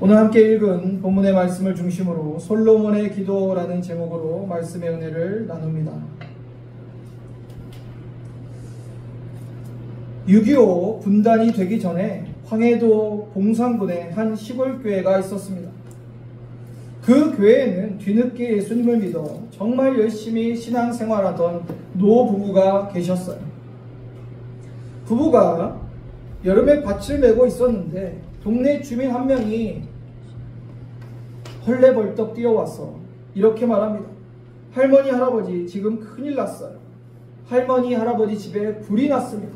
오늘 함께 읽은 본문의 말씀을 중심으로 솔로몬의 기도라는 제목으로 말씀의 은혜를 나눕니다. 6.25 분단이 되기 전에 황해도 봉산군에 한 시골 교회가 있었습니다. 그 교회에는 뒤늦게 예수님을 믿어 정말 열심히 신앙생활하던 노부부가 계셨어요. 부부가 여름에 밭을 메고 있었는데 동네 주민 한 명이 헐레벌떡 뛰어와서 이렇게 말합니다. 할머니, 할아버지, 지금 큰일 났어요. 할머니, 할아버지 집에 불이 났습니다.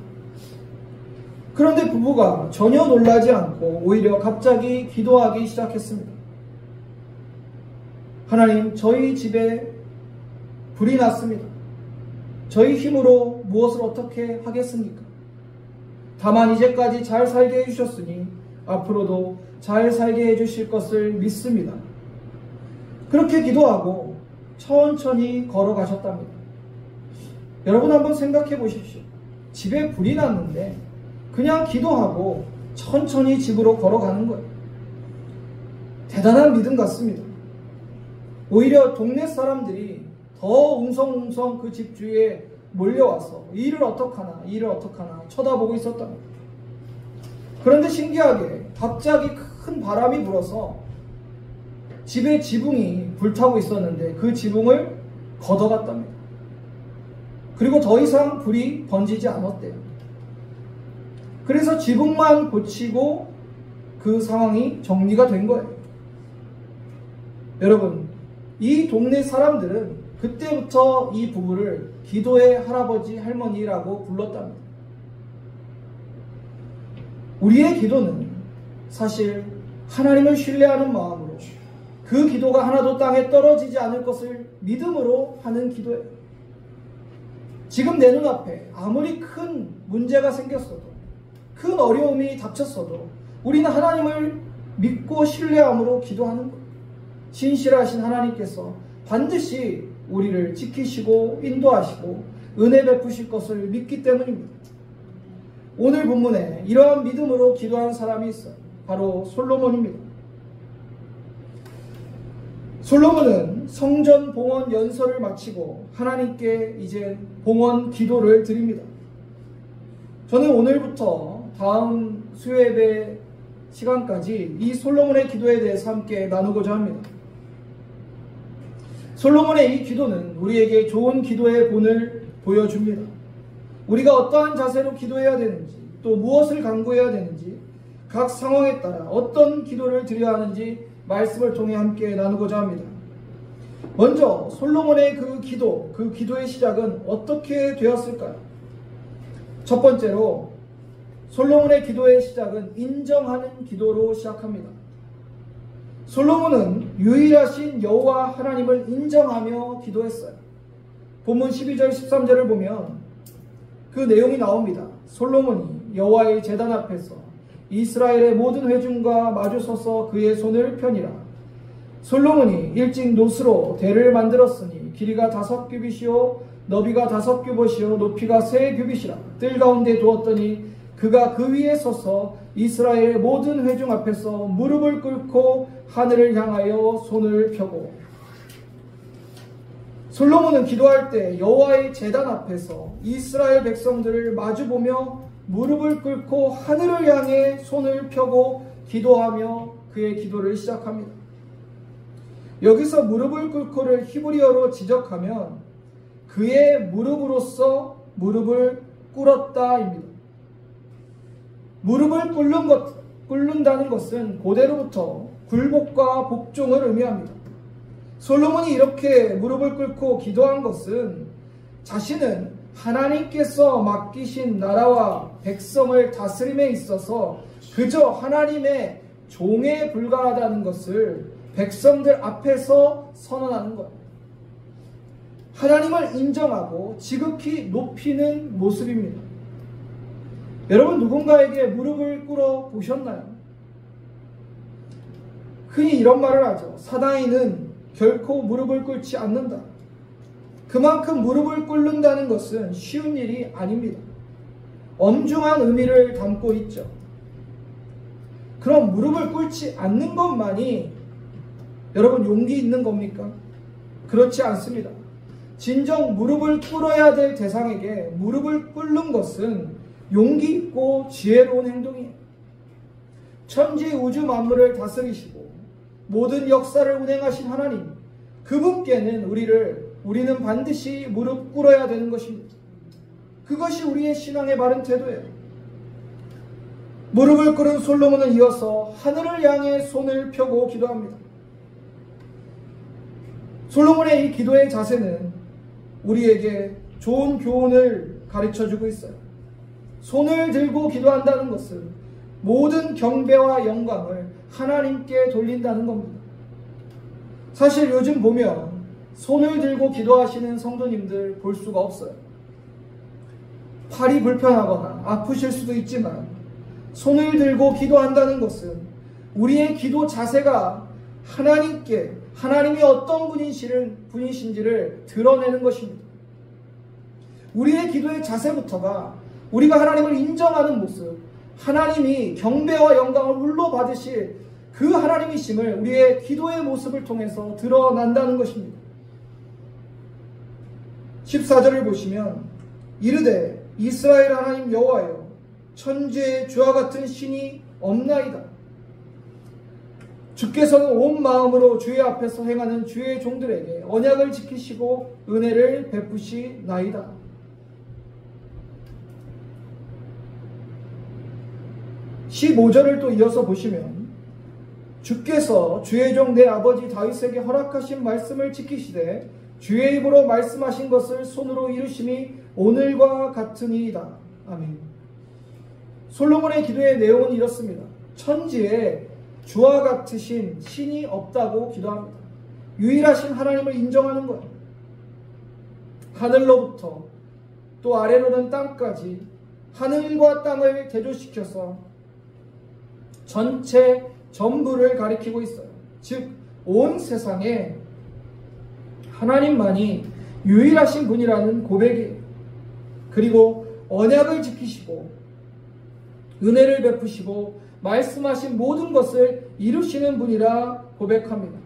그런데 부부가 전혀 놀라지 않고 오히려 갑자기 기도하기 시작했습니다. 하나님, 저희 집에 불이 났습니다. 저희 힘으로 무엇을 어떻게 하겠습니까? 다만 이제까지 잘 살게 해주셨으니 앞으로도 잘 살게 해주실 것을 믿습니다. 그렇게 기도하고 천천히 걸어가셨답니다. 여러분 한번 생각해 보십시오. 집에 불이 났는데 그냥 기도하고 천천히 집으로 걸어가는 거예요. 대단한 믿음 같습니다. 오히려 동네 사람들이 더 웅성웅성 그 집 주위에 몰려와서 일을 어떡하나 쳐다보고 있었답니다. 그런데 신기하게 갑자기 큰 바람이 불어서 집의 지붕이 불타고 있었는데 그 지붕을 걷어갔답니다. 그리고 더 이상 불이 번지지 않았대요. 그래서 지붕만 고치고 그 상황이 정리가 된 거예요. 여러분, 이 동네 사람들은 그때부터 이 부부를 기도의 할아버지, 할머니라고 불렀답니다. 우리의 기도는 사실 하나님을 신뢰하는 마음으로 그 기도가 하나도 땅에 떨어지지 않을 것을 믿음으로 하는 기도예요. 지금 내 눈앞에 아무리 큰 문제가 생겼어도, 큰 어려움이 닥쳤어도 우리는 하나님을 믿고 신뢰함으로 기도하는 거예요. 신실하신 하나님께서 반드시 우리를 지키시고 인도하시고 은혜 베푸실 것을 믿기 때문입니다. 오늘 본문에 이러한 믿음으로 기도한 사람이 있어요. 바로 솔로몬입니다. 솔로몬은 성전 봉헌 연설을 마치고 하나님께 이제 봉헌 기도를 드립니다. 저는 오늘부터 다음 수요예배 시간까지 이 솔로몬의 기도에 대해서 함께 나누고자 합니다. 솔로몬의 이 기도는 우리에게 좋은 기도의 본을 보여줍니다. 우리가 어떠한 자세로 기도해야 되는지, 또 무엇을 간구해야 되는지, 각 상황에 따라 어떤 기도를 드려야 하는지 말씀을 통해 함께 나누고자 합니다. 먼저 솔로몬의 그 기도의 시작은 어떻게 되었을까요? 첫 번째로 솔로몬의 기도의 시작은 인정하는 기도로 시작합니다. 솔로몬은 유일하신 여호와 하나님을 인정하며 기도했어요. 본문 12절 13절을 보면 그 내용이 나옵니다. 솔로몬이 여호와의 제단 앞에서 이스라엘의 모든 회중과 마주서서 그의 손을 펴니라. 솔로몬이 일찍 노스로 대를 만들었으니 길이가 5규빗이요 너비가 5규빗이요 높이가 3규빗이라. 뜰 가운데 두었더니 그가 그 위에 서서 이스라엘의 모든 회중 앞에서 무릎을 꿇고 하늘을 향하여 손을 펴고. 솔로몬은 기도할 때 여호와의 제단 앞에서 이스라엘 백성들을 마주보며 무릎을 꿇고 하늘을 향해 손을 펴고 기도하며 그의 기도를 시작합니다. 여기서 무릎을 꿇고를 히브리어로 지적하면 그의 무릎으로서 무릎을 꿇었다입니다. 무릎을 꿇는다는 것은 고대로부터 굴복과 복종을 의미합니다. 솔로몬이 이렇게 무릎을 꿇고 기도한 것은 자신은 하나님께서 맡기신 나라와 백성을 다스림에 있어서 그저 하나님의 종에 불과하다는 것을 백성들 앞에서 선언하는 것. 하나님을 인정하고 지극히 높이는 모습입니다. 여러분, 누군가에게 무릎을 꿇어 보셨나요? 흔히 이런 말을 하죠. 사나이는 결코 무릎을 꿇지 않는다. 그만큼 무릎을 꿇는다는 것은 쉬운 일이 아닙니다. 엄중한 의미를 담고 있죠. 그럼 무릎을 꿇지 않는 것만이 여러분 용기 있는 겁니까? 그렇지 않습니다. 진정 무릎을 꿇어야 될 대상에게 무릎을 꿇는 것은 용기 있고 지혜로운 행동이에요. 천지 우주 만물을 다스리시고 모든 역사를 운행하신 하나님, 그분께는 우리는 반드시 무릎 꿇어야 되는 것입니다. 그것이 우리의 신앙의 바른 태도예요. 무릎을 꿇은 솔로몬은 이어서 하늘을 향해 손을 펴고 기도합니다. 솔로몬의 이 기도의 자세는 우리에게 좋은 교훈을 가르쳐주고 있어요. 손을 들고 기도한다는 것은 모든 경배와 영광을 하나님께 돌린다는 겁니다. 사실 요즘 보면 손을 들고 기도하시는 성도님들 볼 수가 없어요. 팔이 불편하거나 아프실 수도 있지만 손을 들고 기도한다는 것은 우리의 기도 자세가 하나님이 어떤 분이신지를 드러내는 것입니다. 우리의 기도의 자세부터가 우리가 하나님을 인정하는 모습, 하나님이 경배와 영광을 홀로 받으실 그 하나님이심을 우리의 기도의 모습을 통해서 드러난다는 것입니다. 14절을 보시면 이르되 이스라엘 하나님 여호와여 천지에 주와 같은 신이 없나이다. 주께서는 온 마음으로 주의 앞에서 행하는 주의 종들에게 언약을 지키시고 은혜를 베푸시나이다. 15절을 또 이어서 보시면 주께서 주의 종 내 아버지 다윗에게 허락하신 말씀을 지키시되 주의 입으로 말씀하신 것을 손으로 이루심이 오늘과 같으니이다. 아멘. 솔로몬의 기도의 내용은 이렇습니다. 천지에 주와 같으신 신이 없다고 기도합니다. 유일하신 하나님을 인정하는 거예요. 하늘로부터 또 아래로는 땅까지 하늘과 땅을 대조시켜서 전부를 가리키고 있어요. 즉 온 세상에 하나님만이 유일하신 분이라는 고백이에요. 그리고 언약을 지키시고 은혜를 베푸시고 말씀하신 모든 것을 이루시는 분이라 고백합니다.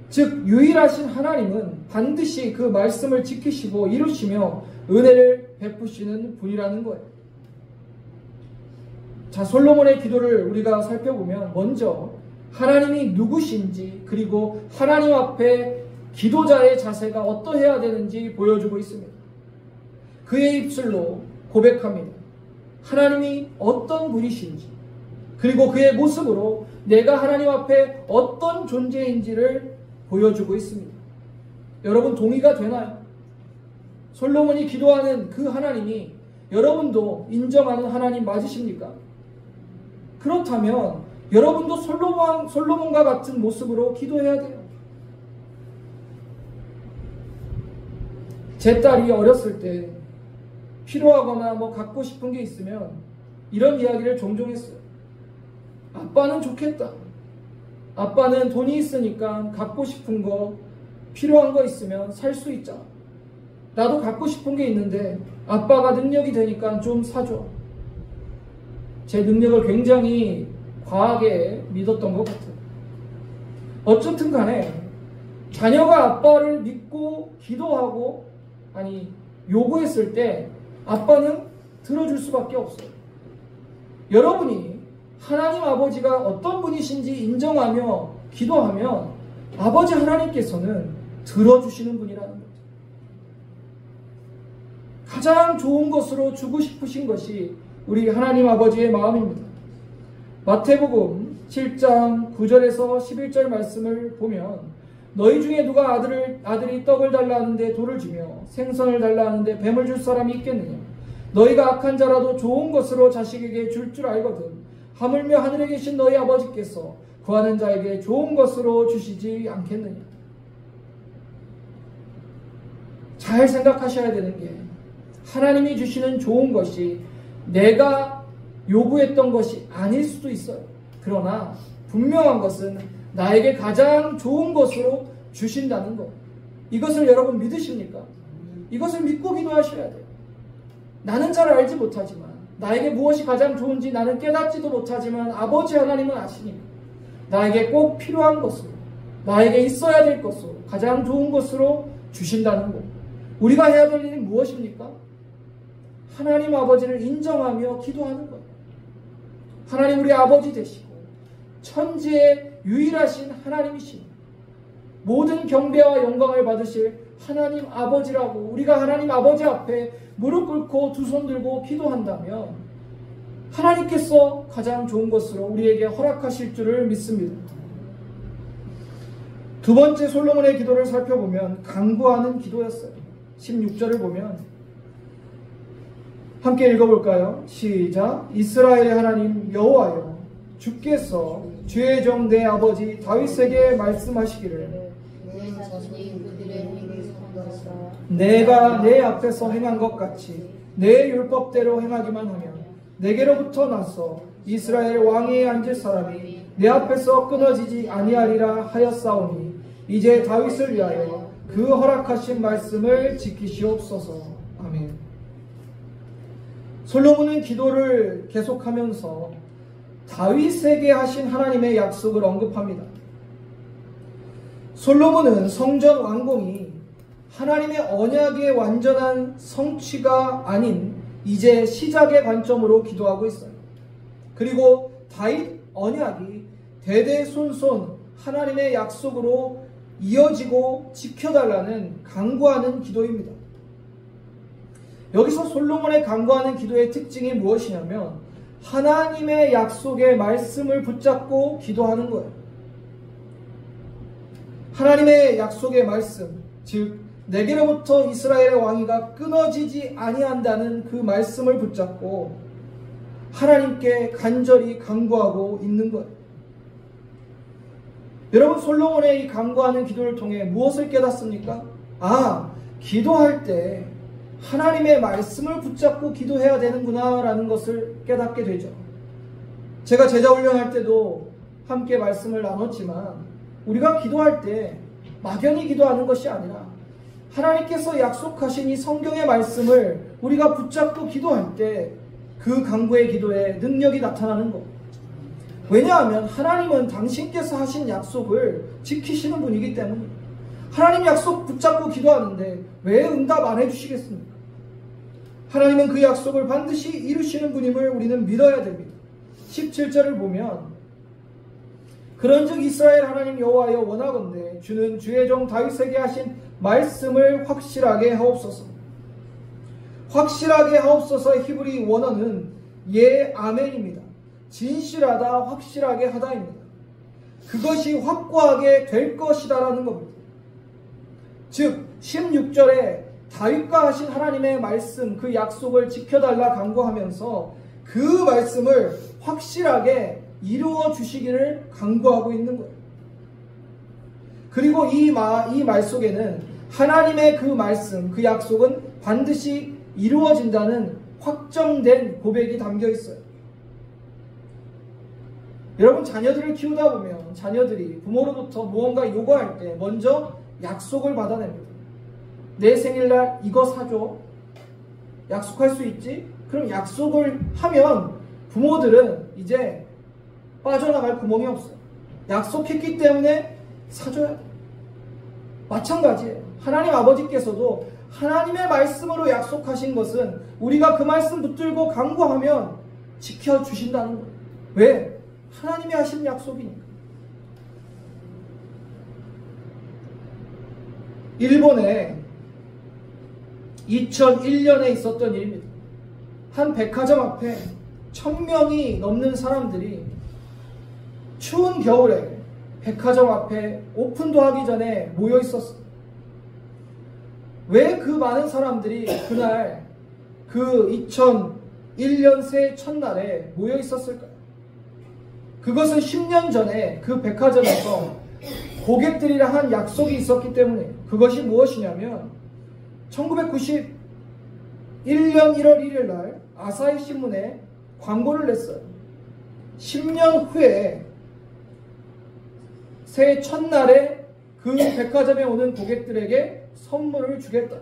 즉 유일하신 하나님은 반드시 그 말씀을 지키시고 이루시며 은혜를 베푸시는 분이라는 거예요. 자, 솔로몬의 기도를 우리가 살펴보면 먼저 하나님이 누구신지, 그리고 하나님 앞에 기도자의 자세가 어떠해야 되는지 보여주고 있습니다. 그의 입술로 고백합니다. 하나님이 어떤 분이신지, 그리고 그의 모습으로 내가 하나님 앞에 어떤 존재인지를 보여주고 있습니다. 여러분 동의가 되나요? 솔로몬이 기도하는 그 하나님이 여러분도 인정하는 하나님 맞으십니까? 그렇다면 여러분도 솔로몬과 같은 모습으로 기도해야 돼요. 제 딸이 어렸을 때 필요하거나 갖고 싶은 게 있으면 이런 이야기를 종종 했어요. 아빠는 좋겠다. 아빠는 돈이 있으니까 갖고 싶은 거, 필요한 거 있으면 살 수 있잖아. 나도 갖고 싶은 게 있는데 아빠가 능력이 되니까 좀 사줘. 제 능력을 굉장히 과하게 믿었던 것 같아요. 어쨌든 간에 자녀가 아빠를 믿고 기도하고 요구했을 때 아빠는 들어줄 수밖에 없어요. 여러분이 하나님 아버지가 어떤 분이신지 인정하며 기도하면 아버지 하나님께서는 들어주시는 분이라는 거죠. 가장 좋은 것으로 주고 싶으신 것이 우리 하나님 아버지의 마음입니다. 마태복음 7장 9절에서 11절 말씀을 보면 너희 중에 누가 아들이 떡을 달라 하는데 돌을 주며 생선을 달라 하는데 뱀을 줄 사람이 있겠느냐. 너희가 악한 자라도 좋은 것으로 자식에게 줄 알거든 하물며 하늘에 계신 너희 아버지께서 구하는 자에게 좋은 것으로 주시지 않겠느냐. 잘 생각하셔야 되는 게 하나님이 주시는 좋은 것이 내가 요구했던 것이 아닐 수도 있어요. 그러나 분명한 것은 나에게 가장 좋은 것으로 주신다는 것. 이것을 여러분 믿으십니까? 이것을 믿고 기도하셔야 돼요. 나는 잘 알지 못하지만 나에게 무엇이 가장 좋은지 나는 깨닫지도 못하지만 아버지 하나님은 아시니까 나에게 꼭 필요한 것으로, 나에게 있어야 될 것으로, 가장 좋은 것으로 주신다는 것. 우리가 해야 될 일이 무엇입니까? 하나님 아버지를 인정하며 기도하는 것. 하나님 우리 아버지 되시고 천지의 유일하신 하나님이시니 모든 경배와 영광을 받으실 하나님 아버지라고 우리가 하나님 아버지 앞에 무릎 꿇고 두 손 들고 기도한다면 하나님께서 가장 좋은 것으로 우리에게 허락하실 줄을 믿습니다. 두 번째 솔로몬의 기도를 살펴보면 간구하는 기도였어요. 16절을 보면 함께 읽어볼까요? 시작. 이스라엘의 하나님 여호와여, 주께서 주의 종 내 아버지 다윗에게 말씀하시기를 내가 내 앞에서 행한 것 같이 내 율법대로 행하기만 하면 내게로부터 나서 이스라엘 왕위에 앉을 사람이 내 앞에서 끊어지지 아니하리라 하였사오니 이제 다윗을 위하여 그 허락하신 말씀을 지키시옵소서. 아멘. 솔로몬은 기도를 계속하면서 다윗에게 하신 하나님의 약속을 언급합니다. 솔로몬은 성전 완공이 하나님의 언약의 완전한 성취가 아닌 이제 시작의 관점으로 기도하고 있어요. 그리고 다윗 언약이 대대손손 하나님의 약속으로 이어지고 지켜달라는 간구하는 기도입니다. 여기서 솔로몬의 간구하는 기도의 특징이 무엇이냐면 하나님의 약속의 말씀을 붙잡고 기도하는 거예요. 하나님의 약속의 말씀, 즉 내게로부터 이스라엘의 왕위가 끊어지지 아니한다는 그 말씀을 붙잡고 하나님께 간절히 간구하고 있는 거예요. 여러분, 솔로몬의 이 간구하는 기도를 통해 무엇을 깨닫습니까? 기도할 때 하나님의 말씀을 붙잡고 기도해야 되는구나 라는 것을 깨닫게 되죠. 제가 제자훈련할 때도 함께 말씀을 나눴지만 우리가 기도할 때 막연히 기도하는 것이 아니라 하나님께서 약속하신 이 성경의 말씀을 우리가 붙잡고 기도할 때 그 간구의 기도에 능력이 나타나는 것. 왜냐하면 하나님은 당신께서 하신 약속을 지키시는 분이기 때문입니다. 하나님 약속 붙잡고 기도하는데 왜 응답 안 해주시겠습니까? 하나님은 그 약속을 반드시 이루시는 분임을 우리는 믿어야 됩니다. 17절을 보면 그런즉 이스라엘 하나님 여호와여 원하건대 주는 주의 종 다윗에게 하신 말씀을 확실하게 하옵소서. 확실하게 하옵소서의 히브리 원어는 예 아멘입니다. 진실하다, 확실하게 하다입니다. 그것이 확고하게 될 것이다라는 겁니다. 즉 16절에 다윗과 하신 하나님의 말씀, 그 약속을 지켜달라 간구하면서 그 말씀을 확실하게 이루어 주시기를 간구하고 있는 거예요. 그리고 이 말 속에는 하나님의 그 말씀, 그 약속은 반드시 이루어진다는 확정된 고백이 담겨 있어요. 여러분, 자녀들을 키우다 보면 자녀들이 부모로부터 무언가 요구할 때 먼저 약속을 받아냅니다. 내 생일날 이거 사줘. 약속할 수 있지? 그럼 약속을 하면 부모들은 이제 빠져나갈 구멍이 없어요. 약속했기 때문에 사줘야 돼. 마찬가지예요. 하나님 아버지께서도 하나님의 말씀으로 약속하신 것은 우리가 그 말씀 붙들고 간구하면 지켜주신다는 거예요. 왜? 하나님이 하신 약속이니까. 일본에 2001년에 있었던 일입니다. 한 백화점 앞에 1000명이 넘는 사람들이 추운 겨울에 백화점 앞에 오픈도 하기 전에 모여 있었어요. 왜 그 많은 사람들이 그날 그 2001년 새해 첫날에 모여 있었을까요? 그것은 10년 전에 그 백화점에서 고객들이랑 한 약속이 있었기 때문에 그것이 무엇이냐면 1991년 1월 1일 날 아사히 신문에 광고를 냈어요. 10년 후에 새해 첫날에 그 백화점에 오는 고객들에게 선물을 주겠다.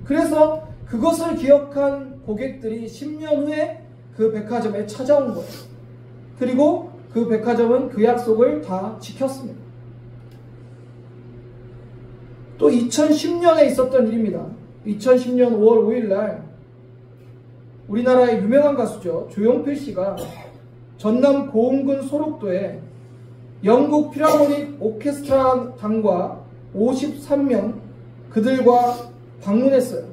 그래서 그것을 기억한 고객들이 10년 후에 그 백화점에 찾아온 거예요. 그리고 그 백화점은 그 약속을 다 지켰습니다. 또 2010년에 있었던 일입니다. 2010년 5월 5일 날 우리나라의 유명한 가수죠. 조용필 씨가 전남 고흥군 소록도에 영국 필하모닉 오케스트라 단과 53명 그들과 방문했어요.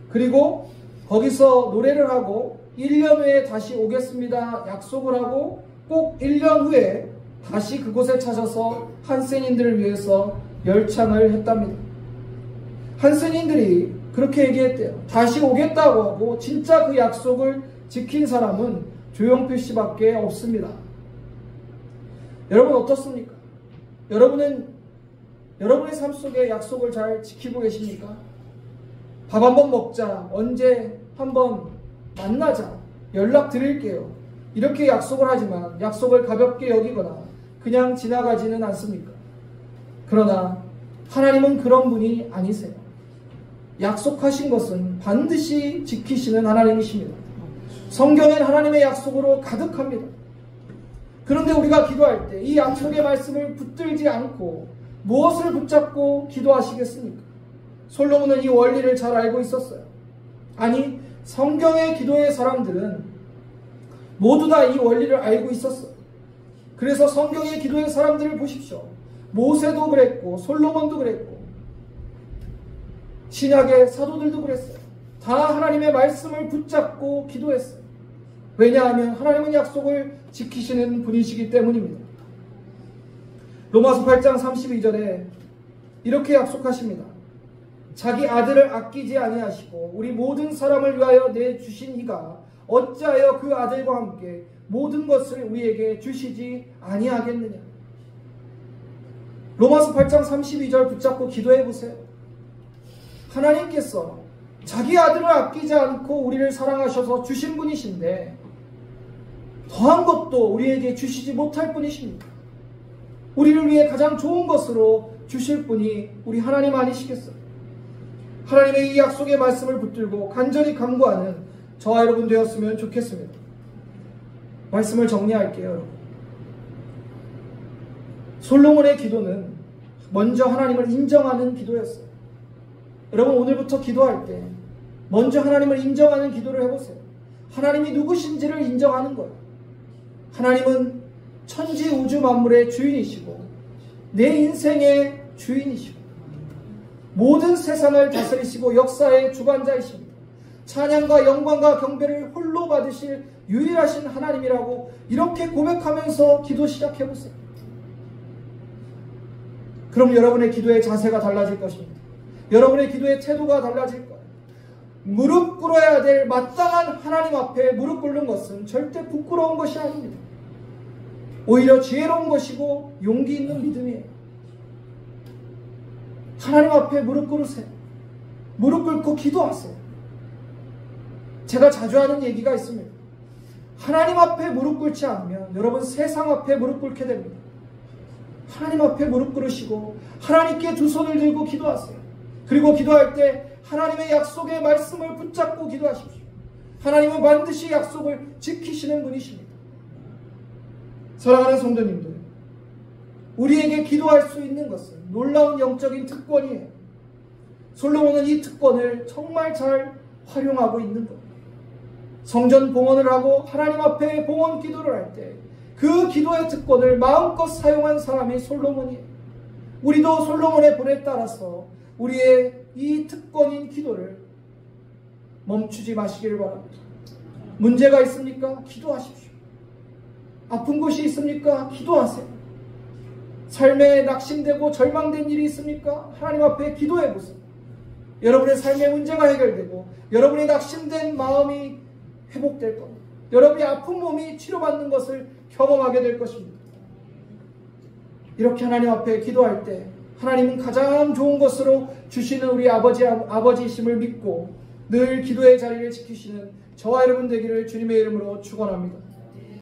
그리고 거기서 노래를 하고 1년 후에 다시 오겠습니다 약속을 하고 꼭 1년 후에 다시 그곳에 찾아서 한센인들을 위해서 열창을 했답니다. 한센인들이 그렇게 얘기했대요. 다시 오겠다고 하고 진짜 그 약속을 지킨 사람은 조용필 씨밖에 없습니다. 여러분 어떻습니까? 여러분은 여러분의 삶 속에 약속을 잘 지키고 계십니까? 밥 한번 먹자, 언제 한번 만나자, 연락 드릴게요. 이렇게 약속을 하지만 약속을 가볍게 여기거나 그냥 지나가지는 않습니까? 그러나 하나님은 그런 분이 아니세요. 약속하신 것은 반드시 지키시는 하나님이십니다. 성경엔 하나님의 약속으로 가득합니다. 그런데 우리가 기도할 때 이 약속의 말씀을 붙들지 않고 무엇을 붙잡고 기도하시겠습니까? 솔로몬은 이 원리를 잘 알고 있었어요. 아니, 성경의 기도의 사람들은 모두 다 이 원리를 알고 있었어요. 그래서 성경의 기도의 사람들을 보십시오. 모세도 그랬고 솔로몬도 그랬고 신약의 사도들도 그랬어요. 다 하나님의 말씀을 붙잡고 기도했어요. 왜냐하면 하나님은 약속을 지키시는 분이시기 때문입니다. 로마서 8장 32절에 이렇게 약속하십니다. 자기 아들을 아끼지 아니하시고 우리 모든 사람을 위하여 내주신 이가 어찌하여 그 아들과 함께 모든 것을 우리에게 주시지 아니하겠느냐. 로마서 8장 32절 붙잡고 기도해 보세요. 하나님께서 자기 아들을 아끼지 않고 우리를 사랑하셔서 주신 분이신데 더한 것도 우리에게 주시지 못할 분이십니다. 우리를 위해 가장 좋은 것으로 주실 분이 우리 하나님 아니시겠어요? 하나님의 이 약속의 말씀을 붙들고 간절히 간구하는 저와 여러분 되었으면 좋겠습니다. 말씀을 정리할게요. 여러분. 솔로몬의 기도는 먼저 하나님을 인정하는 기도였어요. 여러분 오늘부터 기도할 때 먼저 하나님을 인정하는 기도를 해보세요. 하나님이 누구신지를 인정하는 거예요. 하나님은 천지 우주 만물의 주인이시고 내 인생의 주인이시고 모든 세상을 다스리시고 역사의 주관자이십니다. 찬양과 영광과 경배를 홀로 받으실 유일하신 하나님이라고 이렇게 고백하면서 기도 시작해보세요. 그럼 여러분의 기도의 자세가 달라질 것입니다. 여러분의 기도의 태도가 달라질 거예요. 무릎 꿇어야 될 마땅한 하나님 앞에 무릎 꿇는 것은 절대 부끄러운 것이 아닙니다. 오히려 지혜로운 것이고 용기 있는 믿음이에요. 하나님 앞에 무릎 꿇으세요. 무릎 꿇고 기도하세요. 제가 자주 하는 얘기가 있습니다. 하나님 앞에 무릎 꿇지 않으면 여러분 세상 앞에 무릎 꿇게 됩니다. 하나님 앞에 무릎 꿇으시고 하나님께 두 손을 들고 기도하세요. 그리고 기도할 때 하나님의 약속의 말씀을 붙잡고 기도하십시오. 하나님은 반드시 약속을 지키시는 분이십니다. 사랑하는 성도님들, 우리에게 기도할 수 있는 것은 놀라운 영적인 특권이에요. 솔로몬은 이 특권을 정말 잘 활용하고 있는 겁니다. 성전 봉헌을 하고 하나님 앞에 봉헌 기도를 할 때 그 기도의 특권을 마음껏 사용한 사람이 솔로몬이에요. 우리도 솔로몬의 본에 따라서 우리의 이 특권인 기도를 멈추지 마시기를 바랍니다. 문제가 있습니까? 기도하십시오. 아픈 곳이 있습니까? 기도하세요. 삶에 낙심되고 절망된 일이 있습니까? 하나님 앞에 기도해 보세요. 여러분의 삶의 문제가 해결되고 여러분의 낙심된 마음이 회복될 겁니다. 여러분의 아픈 몸이 치료받는 것을 경험하게 될 것입니다. 이렇게 하나님 앞에 기도할 때 하나님은 가장 좋은 것으로 주시는 우리 아버지이심을 믿고 늘 기도의 자리를 지키시는 저와 여러분 되기를 주님의 이름으로 축원합니다.